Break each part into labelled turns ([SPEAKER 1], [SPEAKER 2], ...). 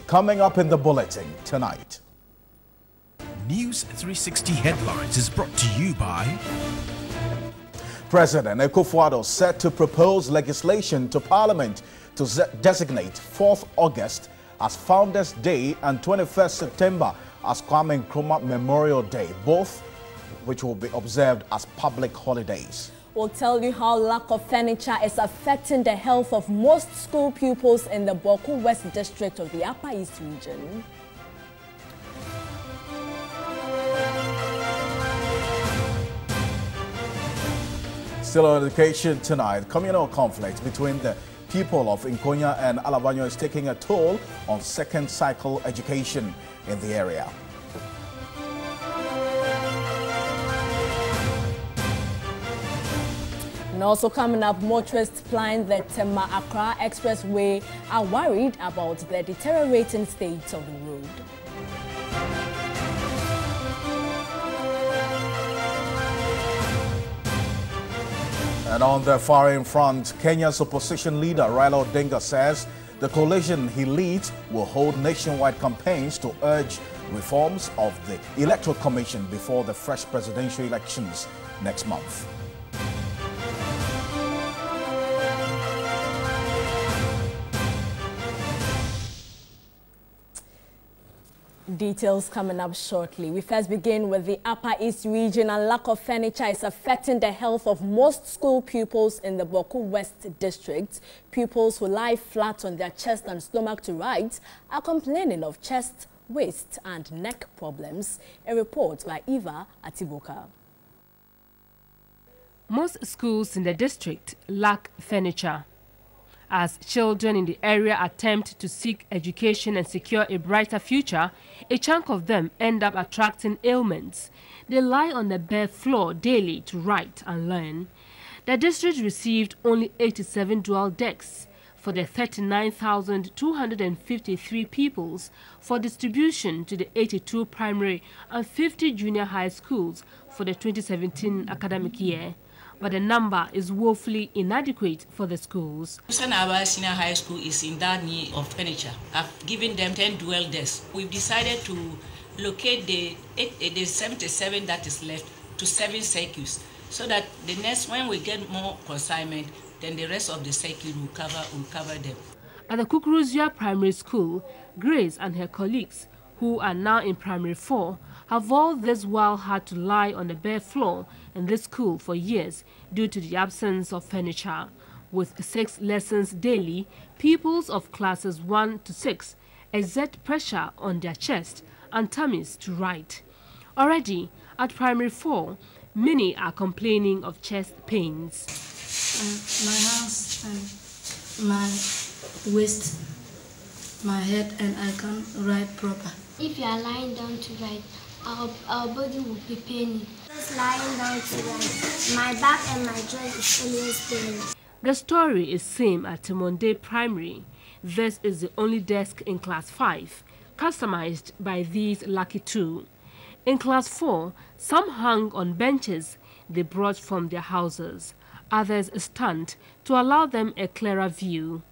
[SPEAKER 1] Coming up in the bulletin tonight.
[SPEAKER 2] News 360 headlines is brought to you by
[SPEAKER 1] President Kwadwo set to propose legislation to Parliament to designate 4th August as Founders' Day and 21st September as Kwame Nkrumah Memorial Day, both which will be observed as public holidays.
[SPEAKER 3] We'll tell you how lack of furniture is affecting the health of most school pupils in the Bawku West District of the Upper East region.
[SPEAKER 1] Still on education tonight, communal conflict between the people of Konya and Alabanyo is taking a toll on second cycle education in the area.
[SPEAKER 3] And also coming up, motorists plying the Tamakwa Expressway are worried about the deteriorating state of the road.
[SPEAKER 1] And on the foreign front, Kenya's opposition leader Raila Odinga says the coalition he leads will hold nationwide campaigns to urge reforms of the Electoral Commission before the fresh presidential elections next month.
[SPEAKER 3] Details coming up shortly. We first begin with the Upper East region, and lack of furniture is affecting the health of most school pupils in the Bawku West District. Pupils who lie flat on their chest and stomach to write are complaining of chest, waist and neck problems. A report by Eva Atiboka.
[SPEAKER 4] Most schools in the district lack furniture. As children in the area attempt to seek education and secure a brighter future, a chunk of them end up attracting ailments. They lie on the bare floor daily to write and learn. The district received only 87 dual desks for the 39,253 pupils for distribution to the 82 primary and 50 junior high schools for the 2017 academic year. But the number is woefully inadequate for the schools.
[SPEAKER 5] Our senior high school is in that need of furniture. I've given them 10 dual desks. We've decided to locate the 77 that is left to 7 circuits, so that the next, when we get more consignment, then the rest of the circuit will cover them.
[SPEAKER 4] At the Kukuruzia Primary School, Grace and her colleagues, who are now in Primary 4, have all this while had to lie on the bare floor in this school for years due to the absence of furniture. With 6 lessons daily, pupils of classes 1 to 6 exert pressure on their chest and tummies to write. Already at Primary 4, many are complaining of chest pains.
[SPEAKER 6] My hands and my waist, my head, and I can't write proper.
[SPEAKER 7] If you are lying down to write, our body will be paining. Just lying down to write, my back and my joint is always paining.
[SPEAKER 4] The story is same at Timonde Primary. This is the only desk in Class 5, customized by these lucky 2. In Class 4, some hung on benches they brought from their houses. Others stand to allow them a clearer view.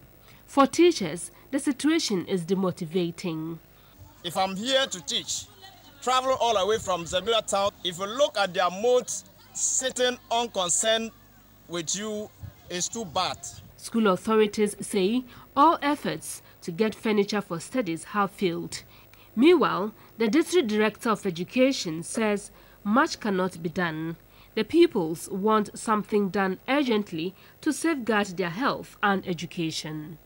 [SPEAKER 4] For teachers, the situation is demotivating.
[SPEAKER 8] If I'm here to teach, travel all the way from Zebula town, if you look at their modes, sitting unconcerned with you is too bad.
[SPEAKER 4] School authorities say all efforts to get furniture for studies have failed. Meanwhile, the District Director of Education says much cannot be done. The pupils want something done urgently to safeguard their health and education.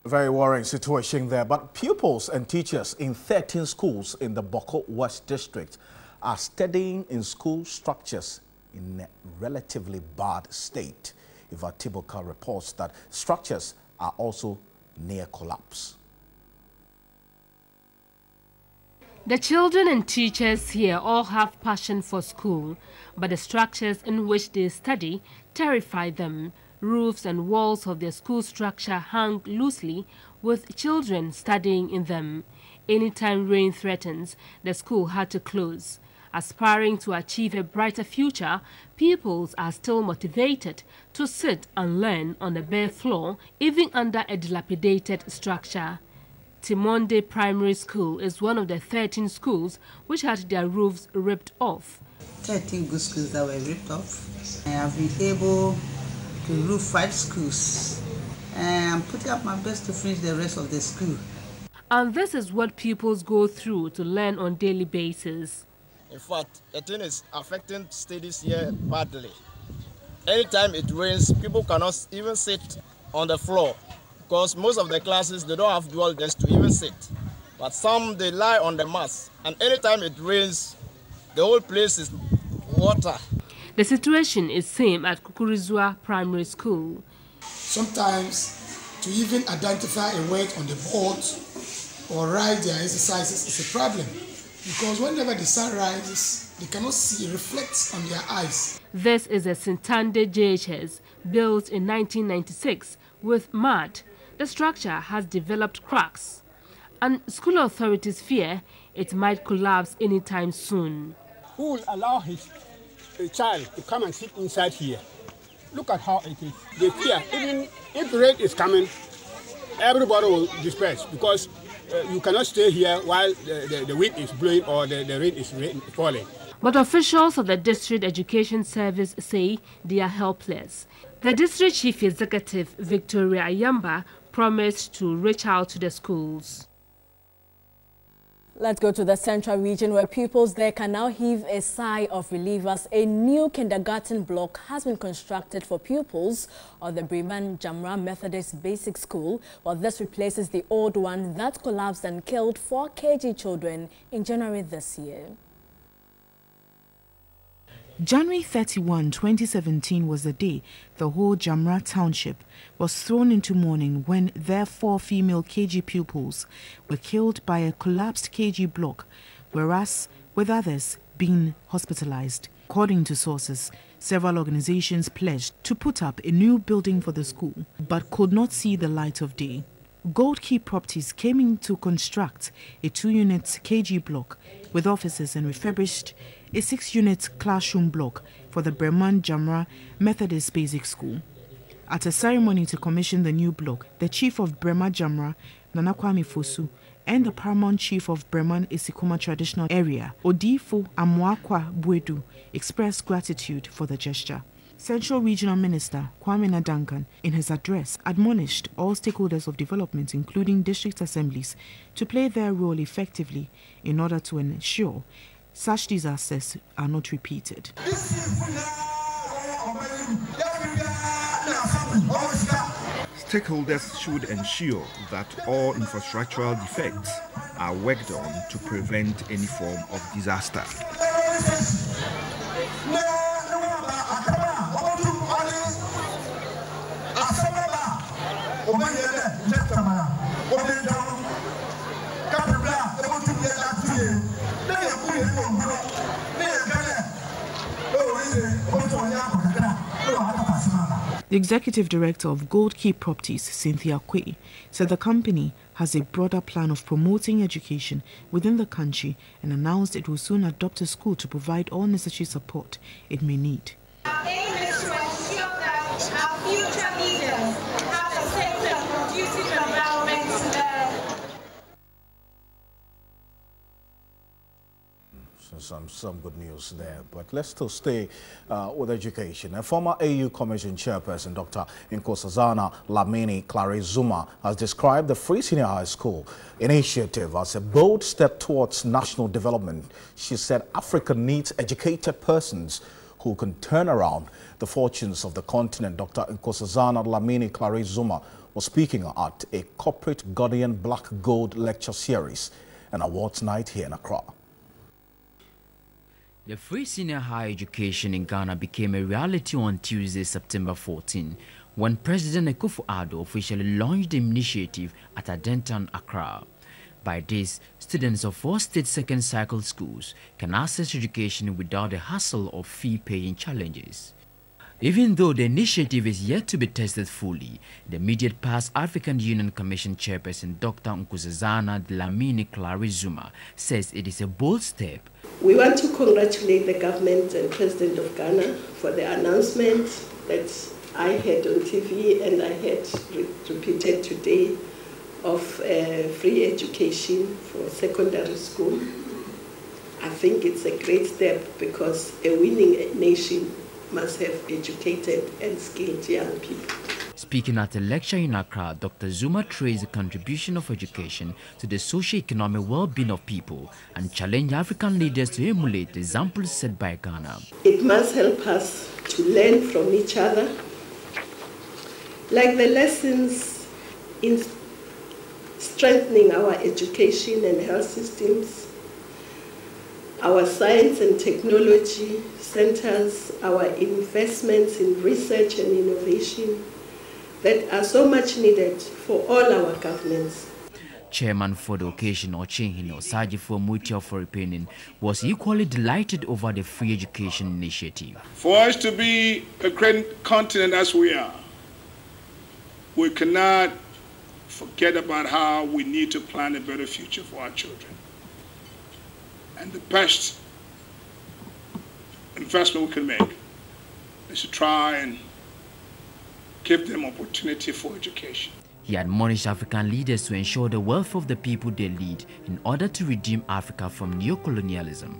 [SPEAKER 1] Very worrying situation there, but pupils and teachers in 13 schools in the Bawku West District are studying in school structures in a relatively bad state. Eva Tiboka reports that structures are also near collapse.
[SPEAKER 4] The children and teachers here all have passion for school, but the structures in which they study terrify them. Roofs and walls of their school structure hang loosely, with children studying in them. Anytime rain threatens, the school had to close. Aspiring to achieve a brighter future, pupils are still motivated to sit and learn on the bare floor, even under a dilapidated structure. Timonde Primary School is one of the 13 schools which had their roofs ripped off.
[SPEAKER 9] 13 good schools that were ripped off. I have been able to roof 5 schools. I'm putting up my best to finish the rest of the school.
[SPEAKER 4] And this is what pupils go through to learn on a daily basis.
[SPEAKER 8] In fact, the thing is affecting studies here badly. Anytime it rains, people cannot even sit on the floor because most of the classes, they don't have dual desks to even sit. But some, they lie on the mats. And anytime it rains, the whole place is water.
[SPEAKER 4] The situation is same at Kukurizua Primary School.
[SPEAKER 10] Sometimes to even identify a word on the board or write their exercises is a problem because whenever the sun rises, they cannot see, it reflects on their eyes.
[SPEAKER 4] This is a Sintande JHS built in 1996 with mud. The structure has developed cracks and school authorities fear it might collapse anytime soon.
[SPEAKER 11] Who will allow his child to come and sit inside here? Look at how it is. They fear, even if rain is coming, everybody will disperse because you cannot stay here while the wind is blowing or the rain is falling.
[SPEAKER 4] But officials of the District Education Service say they are helpless. The District Chief Executive, Victoria Ayamba, promised to reach out to the schools.
[SPEAKER 3] Let's go to the central region where pupils there can now heave a sigh of relief as a new kindergarten block has been constructed for pupils of the Breman Jamra Methodist Basic School. Well, this replaces the old one that collapsed and killed 4 KG children in January this year.
[SPEAKER 12] January 31, 2017 was the day the whole Jamra township was thrown into mourning when their 4 female KG pupils were killed by a collapsed KG block, whereas with others being hospitalized. According to sources, several organizations pledged to put up a new building for the school but could not see the light of day. Gold Key Properties came in to construct a 2-unit KG block with offices and refurbished a 6-unit classroom block for the Breman Jamra Methodist Basic School. At a ceremony to commission the new block, the chief of Breman Jamra, Kwame Fosu, and the paramount chief of Breman Isikuma Traditional Area, Odifo Amwakwa Bwedu, expressed gratitude for the gesture. Central Regional Minister Kwame Duncan, in his address, admonished all stakeholders of development, including district assemblies, to play their role effectively in order to ensure such disasters are not repeated.
[SPEAKER 13] Stakeholders should ensure that all infrastructural defects are worked on to prevent any form of disaster.
[SPEAKER 12] The executive director of Gold Key Properties, Cynthia Kwe, said the company has a broader plan of promoting education within the country and announced it will soon adopt a school to provide all necessary support it may need.
[SPEAKER 14] Our aim is to ensure that our future leaders have a safe and conducive environment to learn.
[SPEAKER 1] Some good news there, but let's still stay with education. A former AU Commission chairperson, Dr. Nkosazana Lamini Clare-Zuma, has described the Free Senior High School initiative as a bold step towards national development. She said Africa needs educated persons who can turn around the fortunes of the continent. Dr. Nkosazana Lamini Clare-Zuma was speaking at a corporate Guardian Black Gold lecture series and awards night here in Accra.
[SPEAKER 15] The free senior higher education in Ghana became a reality on Tuesday, September 14, when President Addo officially launched the initiative at Adenton, Accra. By this, students of 4 state second cycle schools can access education without the hassle of fee-paying challenges. Even though the initiative is yet to be tested fully, the immediate past African Union Commission chairperson Dr. Nkosazana Dlamini Clarizuma says it is a bold step.
[SPEAKER 16] We want to congratulate the government and President of Ghana for the announcement that I had on TV and I had repeated today of free education for secondary school. I think it's a great step because a winning nation must have educated and skilled young people.
[SPEAKER 15] Speaking at a lecture in Accra, Dr. Zuma traced the contribution of education to the socio-economic well-being of people and challenged African leaders to emulate the examples set by Ghana.
[SPEAKER 16] It must help us to learn from each other, like the lessons in strengthening our education and health systems, our science and technology centers, our investments in research and innovation that are so much needed for all our governments.
[SPEAKER 15] Chairman for the occasion, Ochenhino Sajifo Mutia Foripenin, was equally delighted over the free education initiative.
[SPEAKER 17] For us to be a great continent as we are, we cannot forget about how we need to plan a better future for our children. And the best investment we can make is to try and give them opportunity for education.
[SPEAKER 15] He admonished African leaders to ensure the welfare of the people they lead in order to redeem Africa from neocolonialism.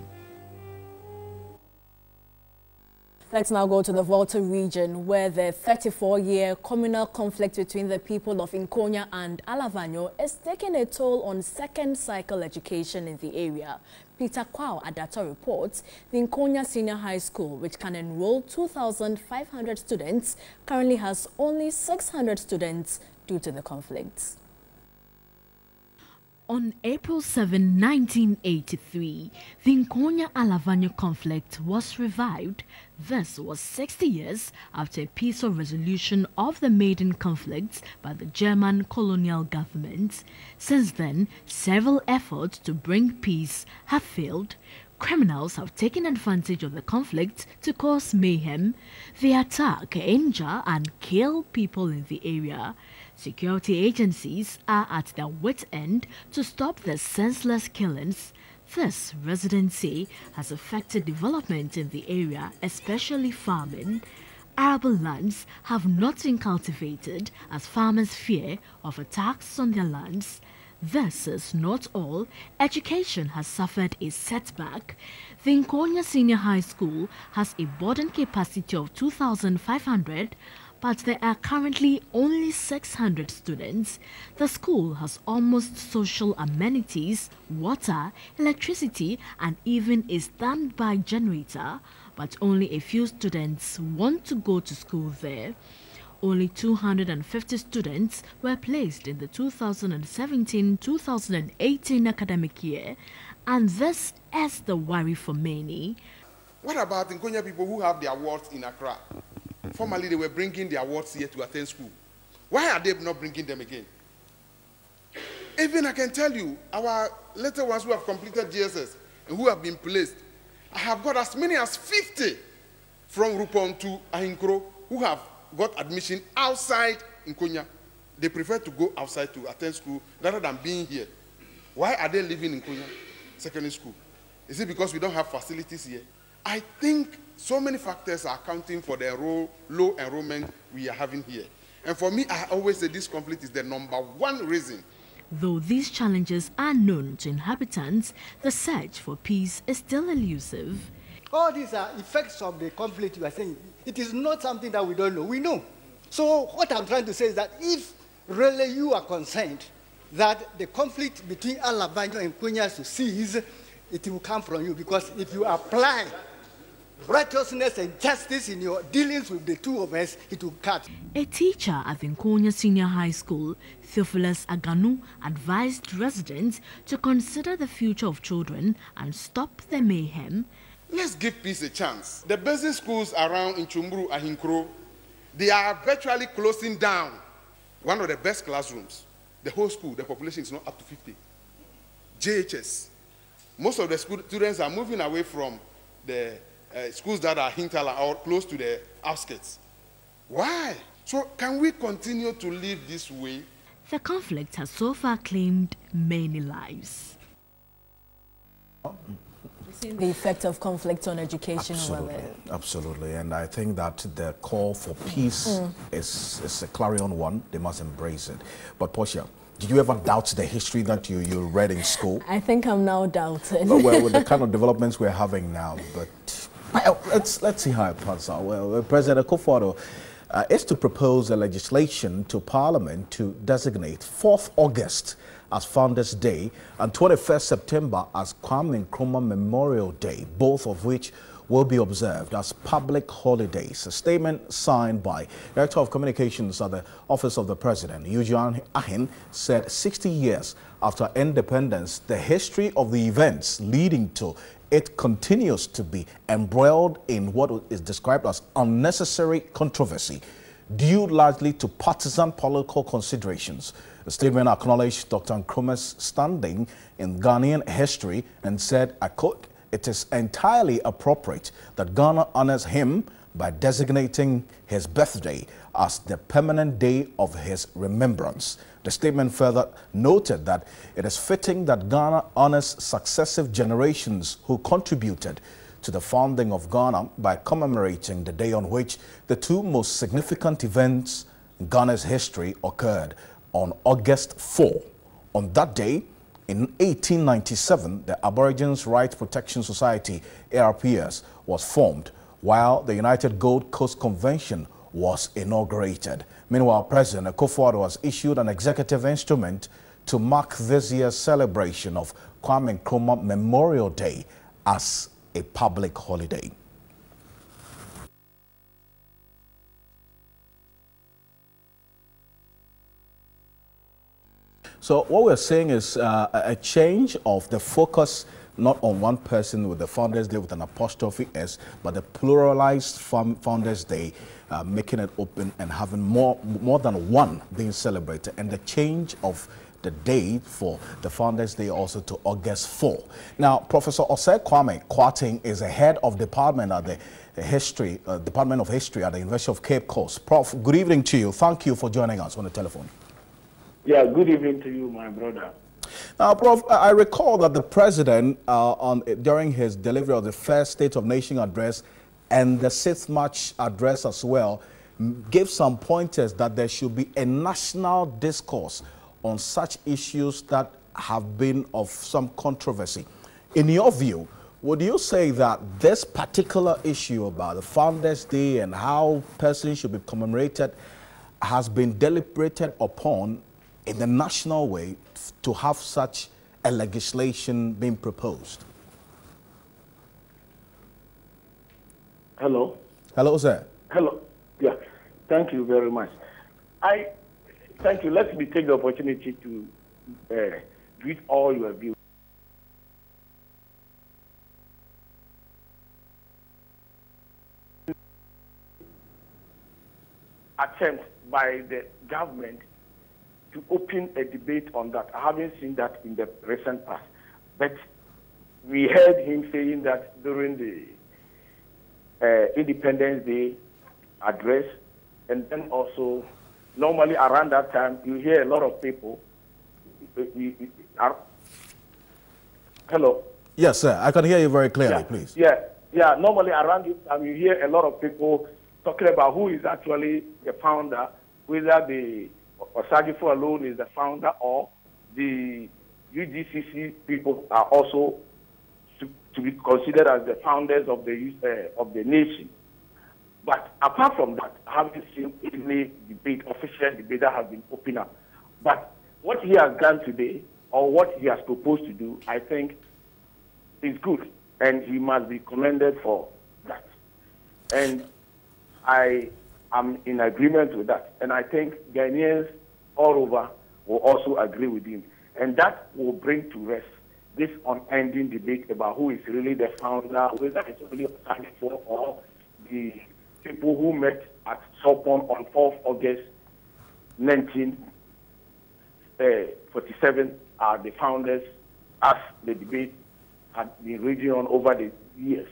[SPEAKER 3] Let's now go to the Volta region, where the 34-year communal conflict between the people of Konya and Alavanyo is taking a toll on second-cycle education in the area. Peter Kwao Addo reports the Konya Senior High School, which can enroll 2,500 students, currently has only 600 students due to the conflicts.
[SPEAKER 18] On April 7, 1983, the Konya-Alavanyo conflict was revived. This was 60 years after a peaceful resolution of the maiden conflicts by the German colonial government. Since then, several efforts to bring peace have failed. Criminals have taken advantage of the conflict to cause mayhem. They attack, injure, and kill people in the area. Security agencies are at their wit's end to stop the senseless killings. This, residents say, has affected development in the area, especially farming. Arable lands have not been cultivated as farmers fear of attacks on their lands. This is not all. Education has suffered a setback. The Konya Senior High School has a boarding capacity of 2,500, but there are currently only 600 students. The school has almost social amenities, water, electricity, and even a standby generator, but only a few students want to go to school there. Only 250 students were placed in the 2017-2018 academic year, and this is the worry for many.
[SPEAKER 19] What about the Konya people who have their wards in Accra? Formerly, they were bringing their wards here to attend school. Why are they not bringing them again? Even I can tell you, our little ones who have completed GSS and who have been placed, I have got as many as 50 from Rupon to Ahinkro who have got admission outside in Konya. They prefer to go outside to attend school rather than being here. Why are they living in Konya secondary school? Is it because we don't have facilities here? I think so many factors are accounting for the low enrollment we are having here. And for me, I always say this conflict is the #1 reason.
[SPEAKER 18] Though these challenges are known to inhabitants, the search for peace is still elusive.
[SPEAKER 20] All these are effects of the conflict you are saying. It is not something that we don't know. We know. So what I'm trying to say is that if really you are concerned that the conflict between Alavanyo and Konya to cease, it will come from you, because if you apply righteousness and justice in your dealings with the two of us, it will cut.
[SPEAKER 18] A teacher at the Konya Senior High School, Theophilus Aganu, advised residents to consider the future of children and stop the mayhem.
[SPEAKER 19] Let's give peace a chance. The basic schools around in Chumburu, Ahinkro, they are virtually closing down. One of the best classrooms, the whole school, the population is not up to 50. JHS. Most of the students are moving away from the schools that are Hintala or close to the outskirts. Why? So can we continue to live this way?
[SPEAKER 18] The conflict has so far claimed many lives.
[SPEAKER 3] The effect of conflict on education.
[SPEAKER 1] Absolutely, and I think that the call for peace is a clarion one. They must embrace it. But Portia, did you ever doubt the history that you read in school?
[SPEAKER 3] I think I'm now doubting.
[SPEAKER 1] Well, with the kind of developments we're having now, but well, let's see how it pans out. Well, President Kwadwo is to propose a legislation to Parliament to designate 4th August as Founders Day and 21st September as Kwame Nkrumah Memorial Day, both of which will be observed as public holidays. A statement signed by Director of Communications at the Office of the President, Eugene Ahin, said 60 years after independence, the history of the events leading to it continues to be embroiled in what is described as unnecessary controversy, due largely to partisan political considerations. The statement acknowledged Dr. Nkrumah's standing in Ghanaian history and said, I quote, "It is entirely appropriate that Ghana honors him by designating his birthday as the permanent day of his remembrance." The statement further noted that it is fitting that Ghana honors successive generations who contributed to the founding of Ghana by commemorating the day on which the two most significant events in Ghana's history occurred, on August 4. On that day, in 1897, the Aborigines Right Protection Society, ARPS, was formed, while the United Gold Coast Convention was inaugurated. Meanwhile, President Kwadwo has issued an executive instrument to mark this year's celebration of Kwame Nkrumah Memorial Day as a public holiday. So what we're saying is a change of the focus, not on one person with the Founders Day with an apostrophe S, but the pluralized Founders Day, making it open and having more than one being celebrated, and the change of the date for the Founders Day also to August 4. Now, Professor Osei Kwame Kwarteng is the head of department at the Department of History at the University of Cape Coast. Prof, good evening to you. Thank you for joining us on the telephone.
[SPEAKER 21] Yeah, good evening to you, my brother.
[SPEAKER 1] Now, Prof, I recall that the President, during his delivery of the first State of Nation address and the 6th March address as well, gave some pointers that there should be a national discourse on such issues that have been of some controversy. In your view, would you say that this particular issue about the Founders Day and how persons should be commemorated has been deliberated upon in the national way to have such a legislation being proposed?
[SPEAKER 21] Hello?
[SPEAKER 1] Hello, sir.
[SPEAKER 21] Hello. Yeah, thank you very much. Thank you. Let me take the opportunity to greet all your viewers. Attempt by the government to open a debate on that. I haven't seen that in the recent past. But we heard him saying that during the Independence Day address, and then also normally around that time you hear a lot of people. Hello?
[SPEAKER 1] Yes, sir. I can hear you very clearly, please.
[SPEAKER 21] Yeah. Normally around this time you hear a lot of people talking about who is actually the founder, whether the Osagifo alone is the founder or the UGCC people are also to be considered as the founders of the nation. But apart from that, I haven't seen any official debate that has been opened up. But what he has done today, or what he has proposed to do, I think is good, and he must be commended for that. And I am in agreement with that. And I think Ghanaians all over will also agree with him. And that will bring to rest this unending debate about who is really the founder, whether it's really Osagifo or the people who met at Sopon on 4th August 1947 are the founders, as the debate had been raging on over the years.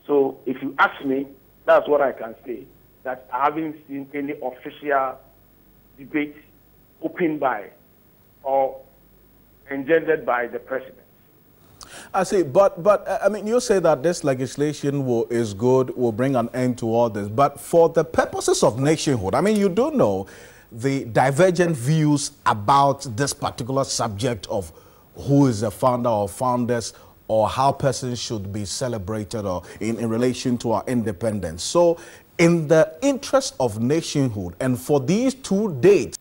[SPEAKER 21] So if you ask me, that's what I can say, that I haven't seen any official debate opened by or engendered by the president.
[SPEAKER 1] I see, but I mean, you say that this legislation is good, will bring an end to all this, but for the purposes of nationhood, I mean, you do know the divergent views about this particular subject of who is the founder or founders or how persons should be celebrated or in relation to our independence. So in the interest of nationhood and for these 2 dates,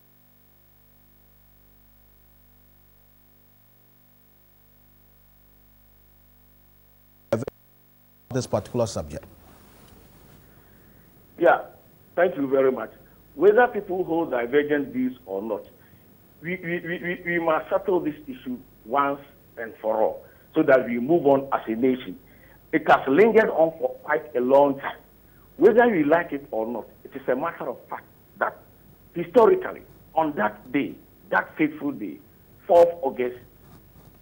[SPEAKER 1] this particular subject.
[SPEAKER 21] Yeah, thank you very much. Whether people hold divergent views or not, we must settle this issue once and for all so that we move on as a nation. It has lingered on for quite a long time. Whether you like it or not, it is a matter of fact that historically, on that day, that fateful day, 4th August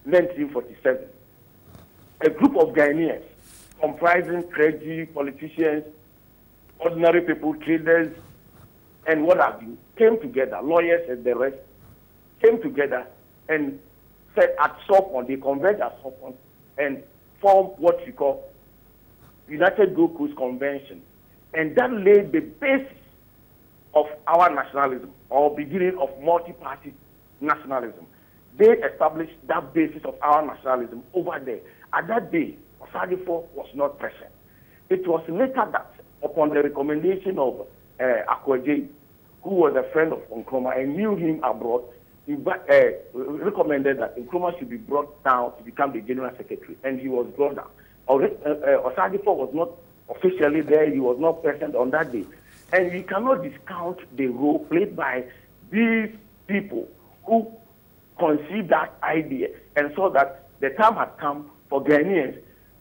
[SPEAKER 21] 1947, a group of Ghanaians comprising clergy, politicians, ordinary people, traders, and what have you, came together, lawyers and the rest, came together and said at Sopon, they converged at Sopon and formed what we call United Gold Coast Convention. And that laid the basis of our nationalism, or beginning of multi-party nationalism. They established that basis of our nationalism over there. At that day, Osadifo was not present. It was later that, upon the recommendation of Akwaje, who was a friend of Nkrumah and knew him abroad, he recommended that Nkrumah should be brought down to become the General Secretary, and he was brought down. Osadifo was not officially there, he was not present on that day. And we cannot discount the role played by these people who conceived that idea and saw that the time had come for Ghanaians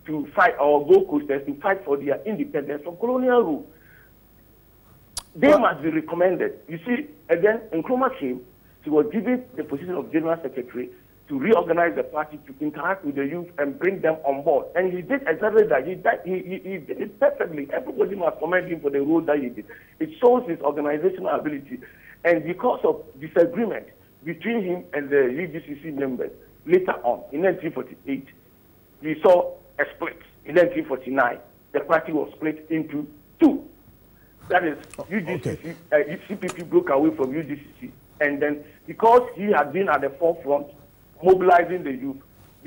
[SPEAKER 21] to fight, or Gold Coasters to fight for their independence from colonial rule. They must be recommended. You see, and then Nkrumah came, he was given the position of General Secretary to reorganize the party, to interact with the youth and bring them on board. And he did exactly that. He did it perfectly. Everybody must commend him for the role that he did. It shows his organizational ability. And because of disagreement between him and the UGCC members, later on, in 1948, we saw a split. In 1949, the party was split into 2. That is, UGCC, CPP broke away from UGCC. And then, because he had been at the forefront, mobilizing the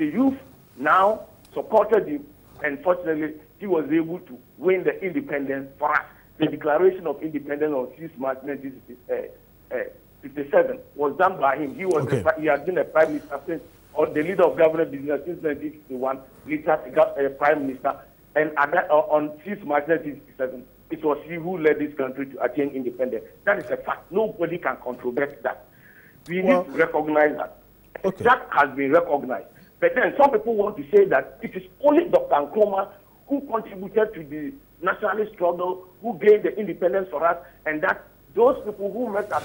[SPEAKER 21] youth now supported him, and fortunately, he was able to win the independence for us. The Declaration of Independence on 6 March 1957 was done by him. He was he had been a prime minister since, or the leader of government business since 1961, later prime minister, and on 6 March 1967, it was he who led this country to attain independence. That is a fact. Nobody can controvert that. We need to recognize that. That has been recognized. But then some people want to say that it is only Dr. Nkrumah who contributed to the nationalist struggle, who gained the independence for us, and that those people who met at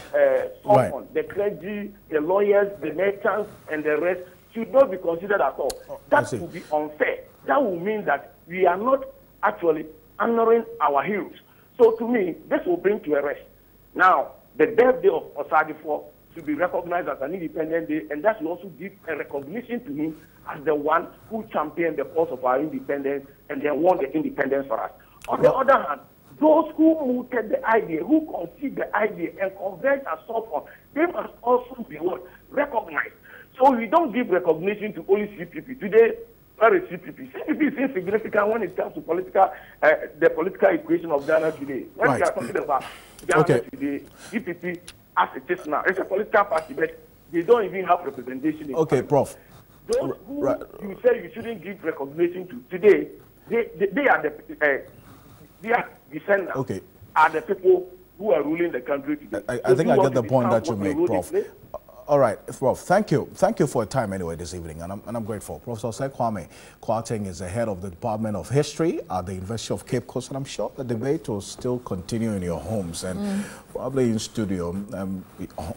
[SPEAKER 21] Sopon, the clergy, the lawyers, the merchants, and the rest, should not be considered at all. That would be unfair. That would mean that we are not actually honoring our heroes. So to me, this will bring to a rest. Now, the birthday of Osadifo to be recognized as an independent day, and that will also give a recognition to him as the one who championed the cause of our independence and then won the independence for us. On the other hand, those who mooted the idea, who conceived the idea and converged as so they must also be recognized. So we don't give recognition to only CPP. Today, where is CPP? CPP is insignificant when it comes to the political equation of Ghana today. When we are talking about Ghana today, CPP, as it is now, it's a political party, but they don't even have representation in
[SPEAKER 1] Prof.
[SPEAKER 21] Those who you say you shouldn't give recognition to today, they are the descendants, are the people who are ruling the country today.
[SPEAKER 1] I think I get the point that you make, Prof. All right. Well, thank you. Thank you for your time anyway this evening, and I'm grateful. Professor Kwame Kwarteng is the head of the Department of History at the University of Cape Coast, and I'm sure the debate will still continue in your homes and probably in studio,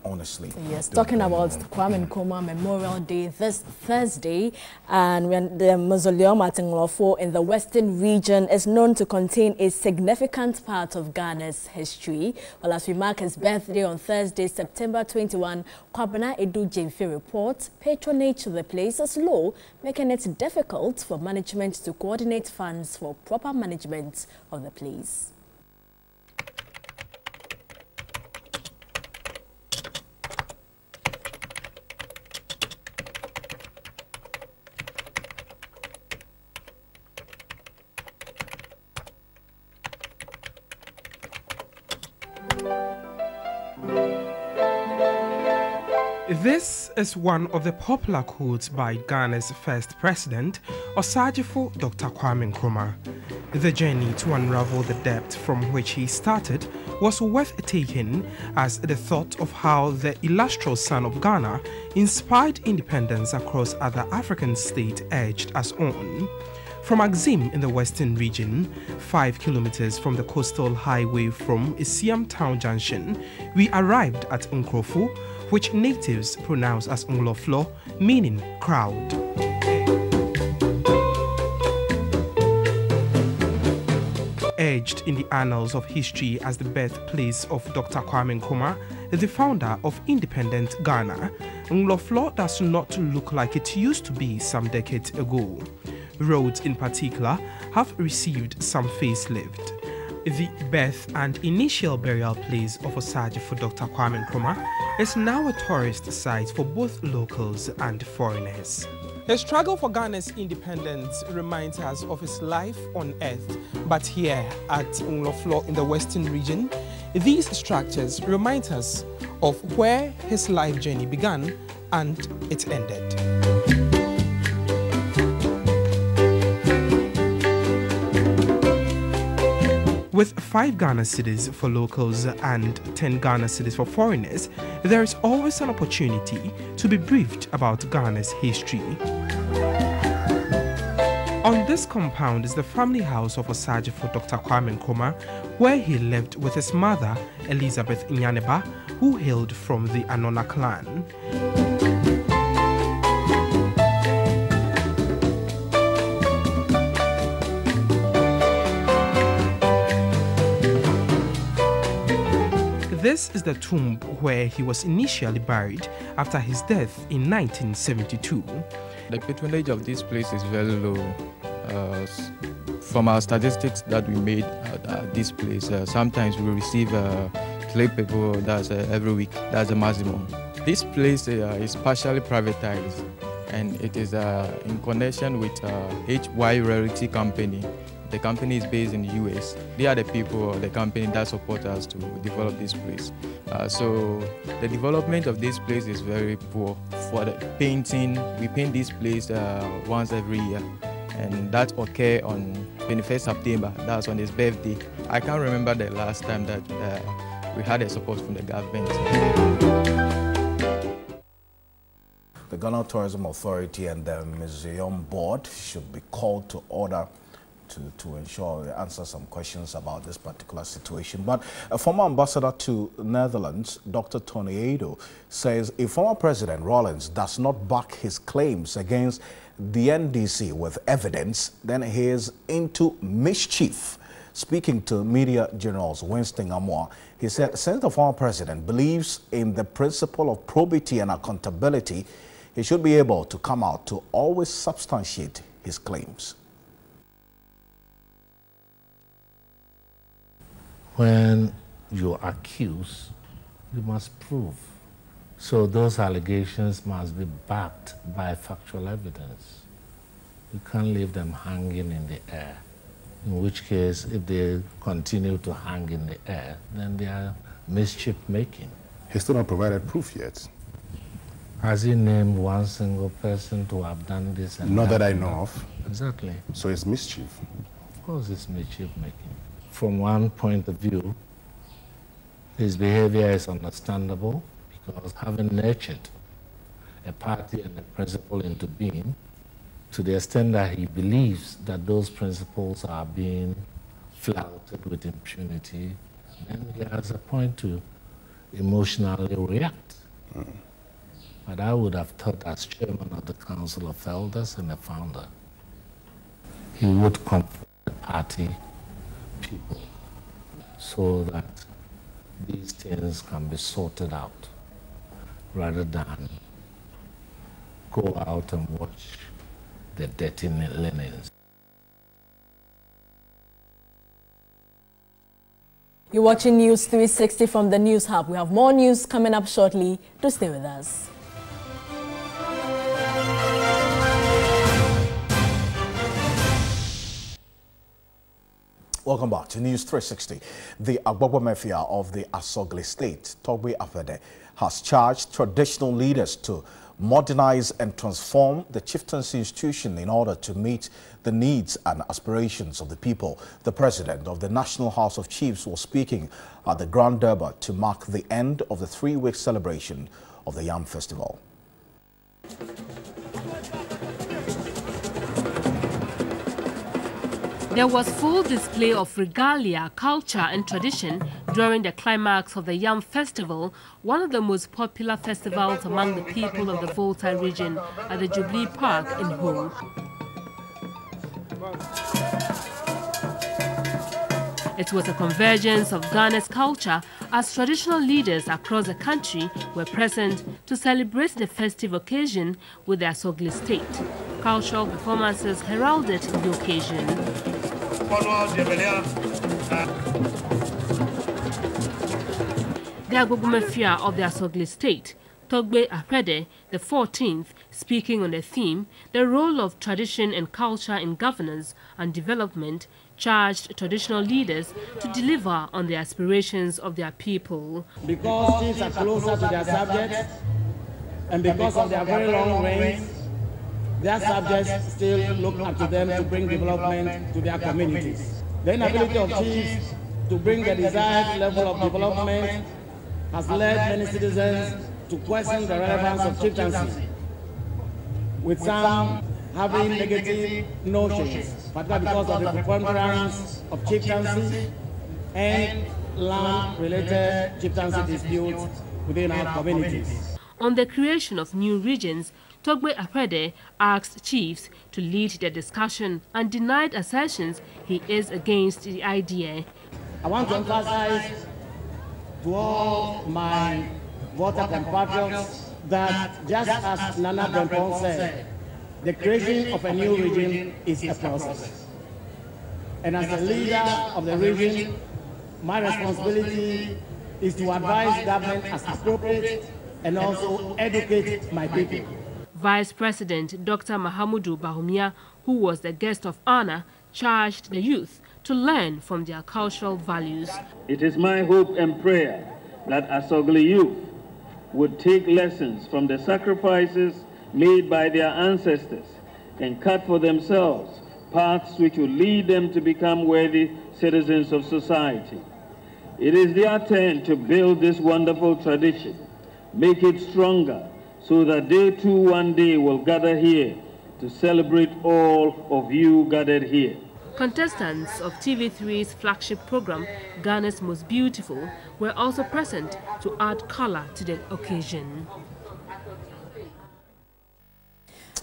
[SPEAKER 1] honestly.
[SPEAKER 3] Yes, talking about Kwame Nkrumah Memorial Day this Thursday, and when the mausoleum at Nkrumah in the Western region is known to contain a significant part of Ghana's history. Well, as we mark his birthday on Thursday, September 21, Tony Aidoo reports patronage to the place is low, making it difficult for management to coordinate funds for proper management of the place.
[SPEAKER 2] This is one of the popular quotes by Ghana's first president, Osagyefo Dr. Kwame Nkrumah. The journey to unravel the depth from which he started was worth taking, as the thought of how the illustrious son of Ghana inspired independence across other African states urged us on. From Axim in the Western region, 5 kilometers from the coastal highway from Isiam Town Junction, we arrived at Nkrofo, which natives pronounce as Ngloflo, meaning crowd. Edged in the annals of history as the birthplace of Dr. Kwame Nkrumah, the founder of independent Ghana, Ngloflo does not look like it used to be some decades ago. Roads in particular have received some facelift. The birth and initial burial place of Osagyefo Dr. Kwame Nkrumah is now a tourist site for both locals and foreigners. The struggle for Ghana's independence reminds us of his life on earth, but here at Ngloflo in the Western region, these structures remind us of where his life journey began and it ended. With 5 Ghana cedis for locals and 10 Ghana cedis for foreigners, there is always an opportunity to be briefed about Ghana's history. On this compound is the family house of Osagyefo Dr. Kwame Nkrumah, where he lived with his mother, Elizabeth Nyaneba, who hailed from the Anona clan. This is the tomb where he was initially buried after his death in 1972.
[SPEAKER 22] The patronage of this place is very low. From our statistics that we made at this place, sometimes we receive 3 people, that's every week, that's the maximum. This place is partially privatized, and it is in connection with HY Realty Company. The company is based in the US. They are the people of the company that support us to develop this place. So the development of this place is very poor. For the painting, we paint this place once every year, and that occurs on 21st September, that's on his birthday. I can't remember the last time that we had a support from the government.
[SPEAKER 1] The Ghana Tourism Authority and the Museum Board should be called to order to ensure they answer some questions about this particular situation. But a former ambassador to Netherlands, Dr. Tony Aidoo, says if former President Rawlings does not back his claims against the NDC with evidence, then he is into mischief. Speaking to media journals Winston Amoah, he said since the former president believes in the principle of probity and accountability, he should be able to come out to always substantiate his claims.
[SPEAKER 23] When you accuse, you must prove. So those allegations must be backed by factual evidence. You can't leave them hanging in the air. In which case, if they continue to hang in the air, then they are mischief making.
[SPEAKER 24] He's still not provided proof yet.
[SPEAKER 23] Has he named one single person to have done this? And
[SPEAKER 24] Not that I know of.
[SPEAKER 23] Exactly.
[SPEAKER 24] So it's mischief.
[SPEAKER 23] Of course it's mischief making. From one point of view, his behavior is understandable because having nurtured a party and a principle into being, to the extent that he believes that those principles are being flouted with impunity, then he has a point to emotionally react. But I would have thought, as chairman of the Council of Elders and a founder, he would comfort the party people so that these things can be sorted out, rather than go out and watch the dirty linens.
[SPEAKER 3] You're watching News 360 from the News Hub. We have more news coming up shortly. Do stay with us.
[SPEAKER 1] Welcome back to News 360. The Agbogbo Mafia of the Asogli State, Togbe Apede, has charged traditional leaders to modernize and transform the chieftaincy institution in order to meet the needs and aspirations of the people. The president of the National House of Chiefs was speaking at the Grand Durbar to mark the end of the 3-week celebration of the Yam Festival.
[SPEAKER 4] There was full display of regalia, culture and tradition during the climax of the Yam Festival, one of the most popular festivals among the people of the Volta region at the Jubilee Park in Ho. It was a convergence of Ghana's culture as traditional leaders across the country were present to celebrate the festive occasion with the Asogli State. Cultural performances heralded the occasion. The Agbogbo Mafia of the Asogli State, Togbe Apede, the 14th, speaking on the theme, the role of tradition and culture in governance and development, charged traditional leaders to deliver on the aspirations of their people.
[SPEAKER 5] Because chiefs are closer to their subjects, and because of their very long reigns, their subjects still look up to them to bring development to their communities. The inability of chiefs to bring the desired level of development has led many citizens to question the relevance of chieftaincy, with some having negative notions, particularly because of the preponderance of chieftaincy and land-related chieftaincy disputes within our communities.
[SPEAKER 4] On the creation of new regions, Togbe Apede asked chiefs to lead the discussion and denied assertions he is against the idea.
[SPEAKER 5] I want to emphasize to all my voter compatriots that, just as Nana Brempong said, the creation of a new region is a process. And as a leader of the region, my responsibility is to advise government as appropriate and also educate my people.
[SPEAKER 4] Vice President Dr. Mahamudu Bahumia, who was the guest of honor, charged the youth to learn from their cultural values.
[SPEAKER 6] It is my hope and prayer that Asogli youth would take lessons from the sacrifices made by their ancestors and cut for themselves paths which will lead them to become worthy citizens of society. It is their turn to build this wonderful tradition, make it stronger, so that they too one day will gather here to celebrate all of you gathered here.
[SPEAKER 4] Contestants of TV3's flagship program, Ghana's Most Beautiful, were also present to add color to the occasion.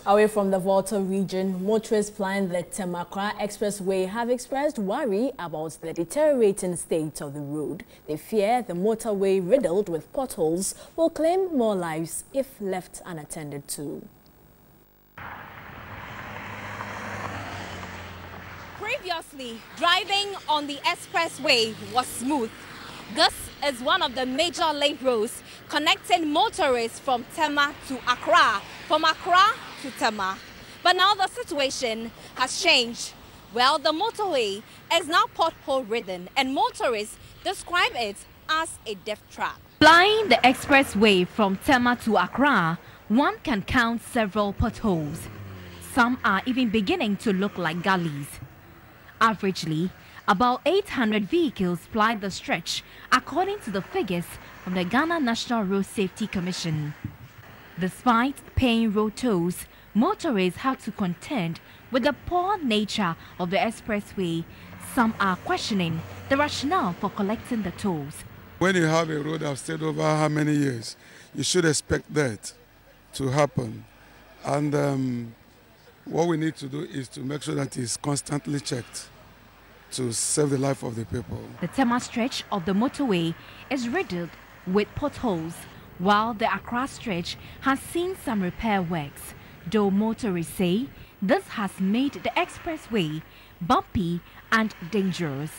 [SPEAKER 3] Away from the Volta region, motorists plying the Tamakwa Expressway have expressed worry about the deteriorating state of the road. They fear the motorway, riddled with potholes, will claim more lives if left unattended to.
[SPEAKER 7] Previously, driving on the expressway was smooth. This is one of the major link roads connecting motorists from Tema to Accra, from Accra to Tema. But now the situation has changed. Well, the motorway is now pothole-ridden, and motorists describe it as a death trap.
[SPEAKER 18] Flying the expressway from Tema to Accra, one can count several potholes. Some are even beginning to look like gullies. Averagely, about 800 vehicles ply the stretch, according to the figures from the Ghana National Road Safety Commission. Despite paying road tolls, motorists have to contend with the poor nature of the expressway. Some are questioning the rationale for collecting the tolls.
[SPEAKER 8] When you have a road that has stayed over how many years, you should expect that to happen. And what we need to do is to make sure that it's constantly checked to save the life of the people.
[SPEAKER 18] The Tema stretch of the motorway is riddled with potholes, while the Accra stretch has seen some repair works, though motorists say this has made the expressway bumpy and dangerous.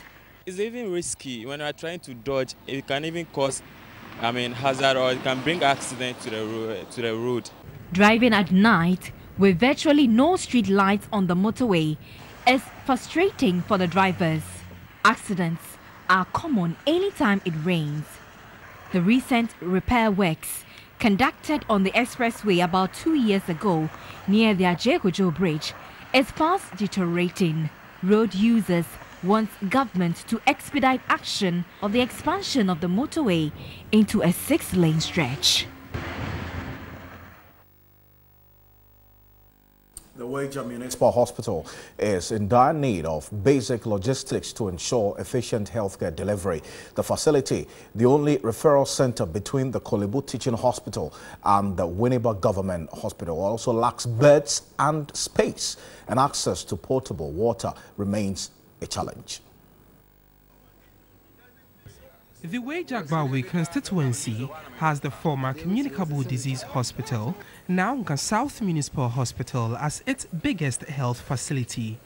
[SPEAKER 9] It's even risky when you are trying to dodge. It can even cause, hazard, or it can bring accident to the road.
[SPEAKER 18] Driving at night with virtually no street lights on the motorway is frustrating for the drivers. Accidents are common anytime it rains. The recent repair works conducted on the expressway about 2 years ago near the Ajegojo Bridge is fast deteriorating. Road users want government to expedite action of the expansion of the motorway into a 6-lane stretch.
[SPEAKER 1] The Weija Municipal Hospital is in dire need of basic logistics to ensure efficient healthcare delivery. The facility, the only referral center between the Kolebu Teaching Hospital and the Winneba Government Hospital, also lacks beds and space, and access to potable water remains a challenge.
[SPEAKER 2] The Weija constituency has the former Communicable Disease Hospital, now South Municipal Hospital, as its biggest health facility.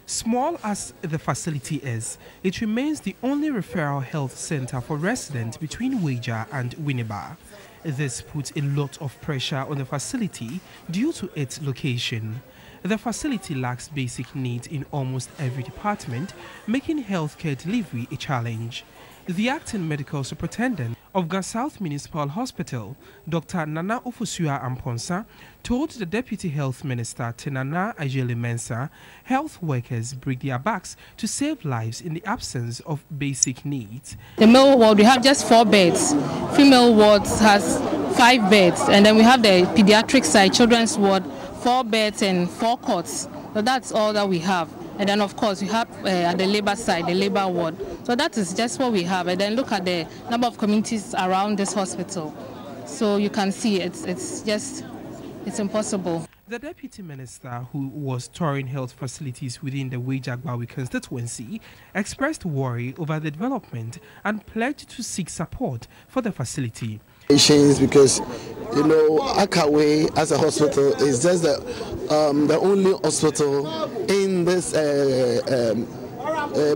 [SPEAKER 2] Small as the facility is, it remains the only referral health center for residents between Weija and Winneba. This puts a lot of pressure on the facility due to its location. The facility lacks basic needs in almost every department, making healthcare delivery a challenge. The acting medical superintendent of South Municipal Hospital, Dr. Nana Ofusua Amponsa, told the Deputy Health Minister, Tenana Ajele Mensah, health workers break their backs to save lives in the absence of basic needs.
[SPEAKER 10] The male ward, we have just 4 beds. Female wards has 5 beds. And then we have the pediatric side, children's ward, 4 beds and 4 cots. So that's all that we have. And then, of course, we have at the labor side, the labor ward. So that is just what we have. And then look at the number of communities around this hospital. So you can see it's impossible.
[SPEAKER 2] The Deputy Minister, who was touring health facilities within the Weija constituency, expressed worry over the development and pledged to seek support for the facility.
[SPEAKER 11] Because, Akawe as a hospital is just the only hospital in this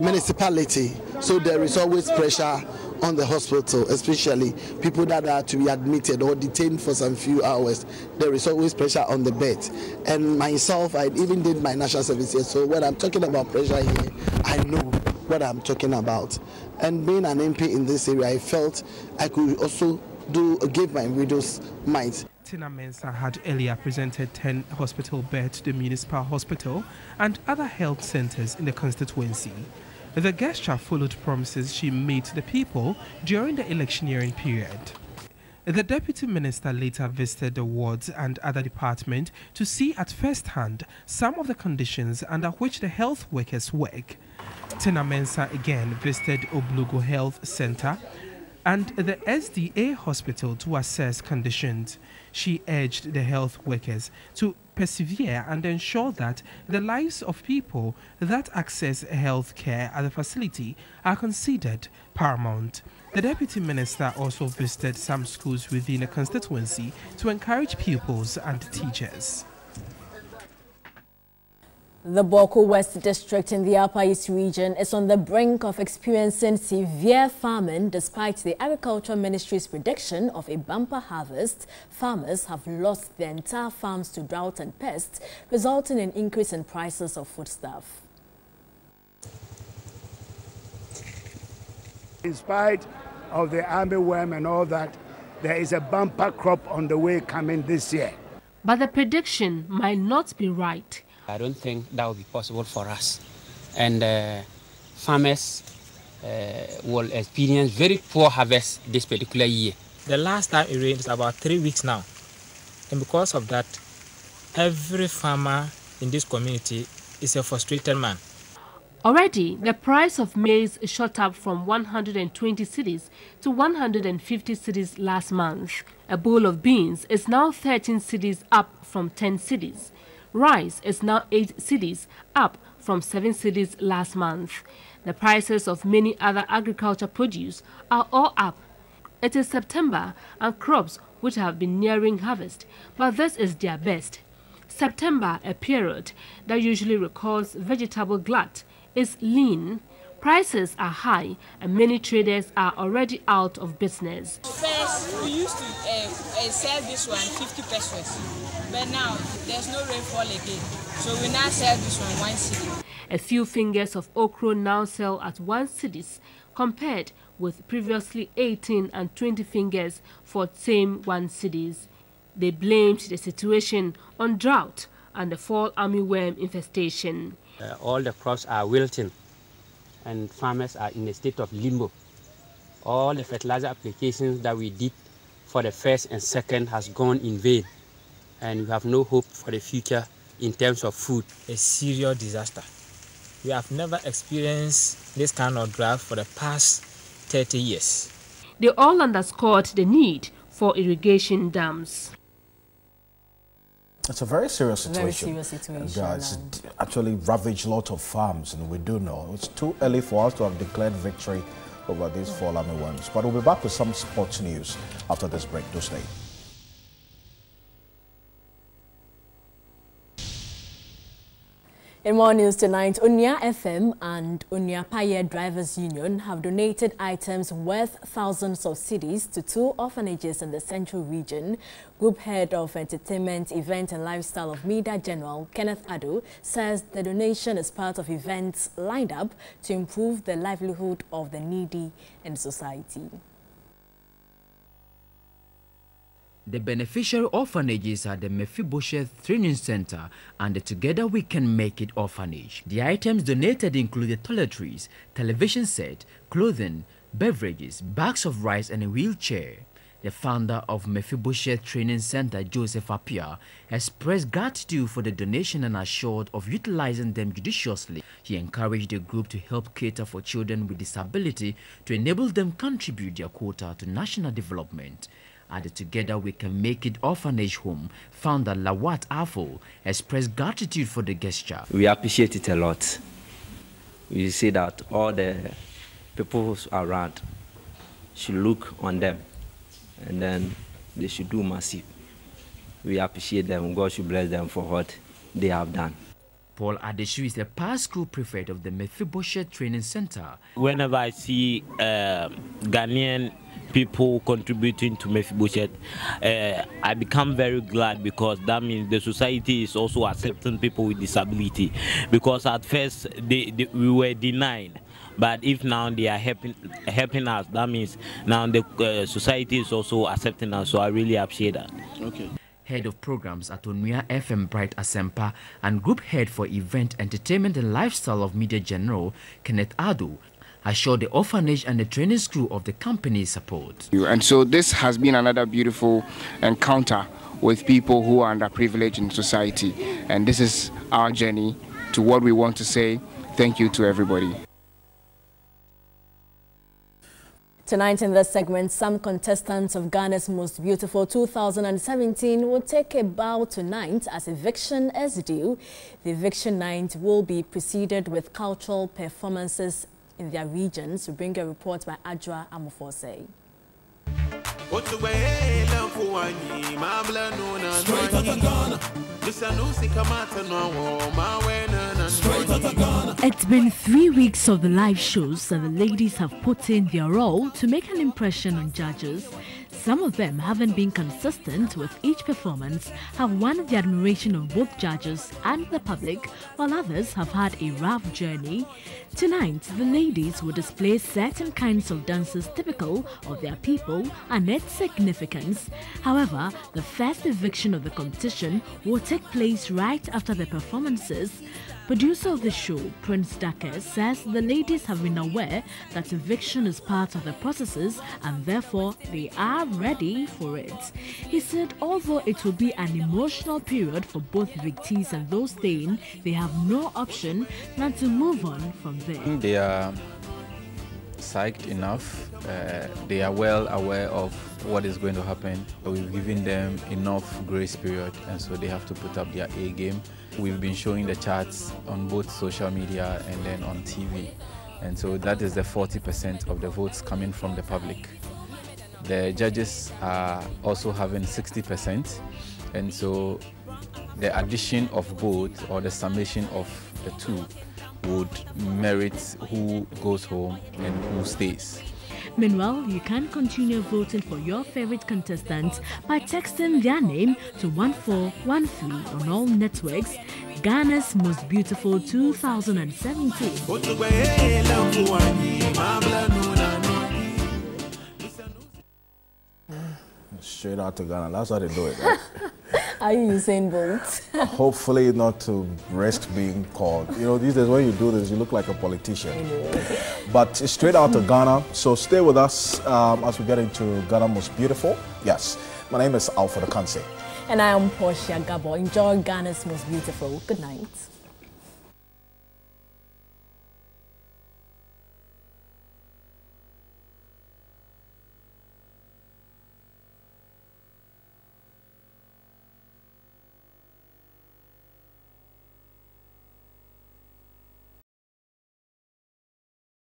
[SPEAKER 11] municipality. So there is always pressure on the hospital, especially people that are to be admitted or detained for some few hours. There is always pressure on the bed. And myself, I even did my national service here. So when I'm talking about pressure here, I know what I'm talking about. And being an MP in this area, I felt I could also give my widow's mind.
[SPEAKER 2] Tina Mensah had earlier presented 10 hospital beds to the municipal hospital and other health centers in the constituency. The gesture followed promises she made to the people during the electioneering period. The Deputy Minister later visited the wards and other departments to see at first hand some of the conditions under which the health workers work. Tina Mensah again visited Oblugo Health Center and the SDA hospital to assess conditions. She urged the health workers to persevere and ensure that the lives of people that access health care at the facility are considered paramount. The Deputy Minister also visited some schools within the constituency to encourage pupils and teachers.
[SPEAKER 3] The Boko West District in the Upper East region is on the brink of experiencing severe famine despite the Agriculture Ministry's prediction of a bumper harvest. Farmers have lost their entire farms to drought and pests, resulting in increase in prices of foodstuff.
[SPEAKER 25] In spite of the armyworm and all that, there is a bumper crop on the way coming this year.
[SPEAKER 4] But the prediction might not be right.
[SPEAKER 26] I don't think that will be possible for us. And farmers will experience very poor harvest this particular year.
[SPEAKER 27] The last time it rained is about 3 weeks now.
[SPEAKER 12] And because of that, every farmer in this community is a frustrated man.
[SPEAKER 4] Already, the price of maize shot up from 120 cedis to 150 cedis last month. A bowl of beans is now 13 cedis, up from 10 cedis. Rice is now 8 cedis, up from 7 cedis last month. The prices of many other agriculture produce are all up. It is September and crops which have been nearing harvest, but this is their best. September, a period that usually records vegetable glut, is lean. Prices are high and many traders are already out of business.
[SPEAKER 13] First, we used to sell this one 50 pesos, but now there's no rainfall again, so we now sell this one 1 cedi.
[SPEAKER 4] A few fingers of okra now sell at 1 cedis, compared with previously 18 and 20 fingers for same 1 cedis. They blamed the situation on drought and the fall armyworm infestation.
[SPEAKER 26] All the crops are wilting and farmers are in a state of limbo. All the fertilizer applications that we did for the first and second has gone in vain, and we have no hope for the future in terms of food.
[SPEAKER 12] A serious disaster. We have never experienced this kind of drought for the past 30 years.
[SPEAKER 4] They all underscored the need for irrigation dams.
[SPEAKER 1] It's a very serious situation.
[SPEAKER 3] Very serious situation.
[SPEAKER 1] It's actually ravaged a lot of farms, and we do know it's too early for us to have declared victory over these fall armyworms. But we'll be back with some sports news after this break. Do stay.
[SPEAKER 3] In more news tonight, Unya FM and Unya Paye Drivers Union have donated items worth thousands of cedis to 2 orphanages in the central region. Group Head of Entertainment, Event and Lifestyle of Media General, Kenneth Addo, says the donation is part of events lined up to improve the livelihood of the needy in society.
[SPEAKER 14] The beneficiary orphanages are the Mephibosheth Training Center and the Together We Can Make It orphanage. The items donated include the toiletries, television set, clothing, beverages, bags of rice and a wheelchair. The founder of Mephibosheth Training Center, Joseph Appiah, expressed gratitude for the donation and assured of utilizing them judiciously. He encouraged the group to help cater for children with disability to enable them contribute their quota to national development. At the Together We Can Make It orphanage home, founder Lawat Afo expressed gratitude for the gesture.
[SPEAKER 15] We appreciate it a lot. We see that all the people around should look on them, and then they should do massive. We appreciate them. God should bless them for what they have done.
[SPEAKER 14] Paul Adeshu is the past school prefect of the Mephibosheth Training Center.
[SPEAKER 16] Whenever I see Ghanaian people contributing to Mephibosheth, I become very glad, because that means the society is also accepting people with disability. Because at first we were denied, but if now they are helping us, that means now the society is also accepting us. So I really appreciate that.
[SPEAKER 14] Okay. Head of Programs at Onuya FM Bright Asempa and Group Head for Event, Entertainment and Lifestyle of Media General, Kenneth Addo, assured the orphanage and the training school of the company's support.
[SPEAKER 17] And so this has been another beautiful encounter with people who are underprivileged in society. And this is our journey to what we want to say. Thank you to everybody.
[SPEAKER 3] Tonight in this segment, some contestants of Ghana's Most Beautiful 2017 will take a bow tonight as eviction is due. The eviction night will be preceded with cultural performances in their regions. We bring a report by Addo Amufose.
[SPEAKER 18] It's been 3 weeks of the live shows and the ladies have put in their all to make an impression on judges. Some of them, having been consistent with each performance, have won the admiration of both judges and the public, while others have had a rough journey. Tonight, the ladies will display certain kinds of dances typical of their people and its significance. However, the first eviction of the competition will take place right after the performances. Producer of the show, Prince Dake, says the ladies have been aware that eviction is part of the processes and therefore they are ready for it. He said although it will be an emotional period for both evictees and those staying, they have no option than to move on from there.
[SPEAKER 19] They are psyched enough. They are well aware of what is going to happen. We've given them enough grace period, and so they have to put up their A game. We've been showing the charts on both social media and then on TV, and so that is the 40% of the votes coming from the public. The judges are also having 60%, and so the addition of both, or the summation of the two, would merit who goes home and who stays.
[SPEAKER 18] Meanwhile, you can continue voting for your favorite contestants by texting their name to 1413 on all networks. Ghana's Most Beautiful 2017.
[SPEAKER 1] Straight out to Ghana. That's how they do it, right?
[SPEAKER 3] Are you Usain Bolt?
[SPEAKER 1] Hopefully not to risk being called. You know, these days when you do this, you look like a politician. But it's straight out to Ghana. So stay with us as we get into Ghana Most Beautiful. Yes, my name is Alfred Akanse.
[SPEAKER 3] And I am Portia Gabo. Enjoy Ghana's Most Beautiful. Good night.